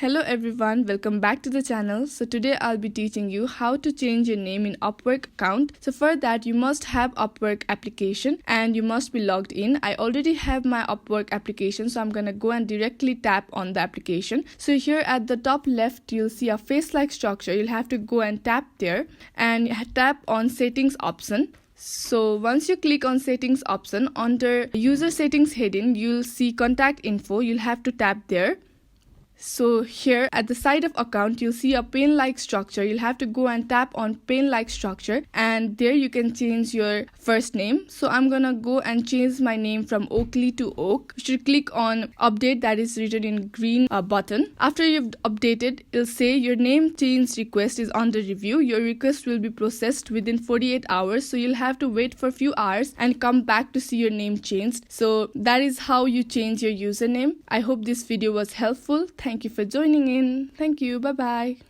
Hello everyone, welcome back to the channel. So today I'll be teaching you how to change your name in Upwork account. So for that you must have Upwork application and you must be logged in. I already have my Upwork application, so I'm gonna go and directly tap on the application. So here at the top left you'll see a face-like structure. You'll have to go and tap there and tap on settings option. So once you click on settings option, under user settings heading you'll see contact info. You'll have to tap there. So here at the side of account you'll see a pane-like structure. You'll have to go and tap on pane-like structure and there you can change your first name. So I'm gonna go and change my name from Oakley to Oak. You should click on update, that is written in green button. After you've updated, it'll say your name change request is under review. Your request will be processed within 48 hours. So you'll have to wait for a few hours and come back to see your name changed. So that is how you change your username. I hope this video was helpful. Thank you for joining in. Thank you. Bye bye.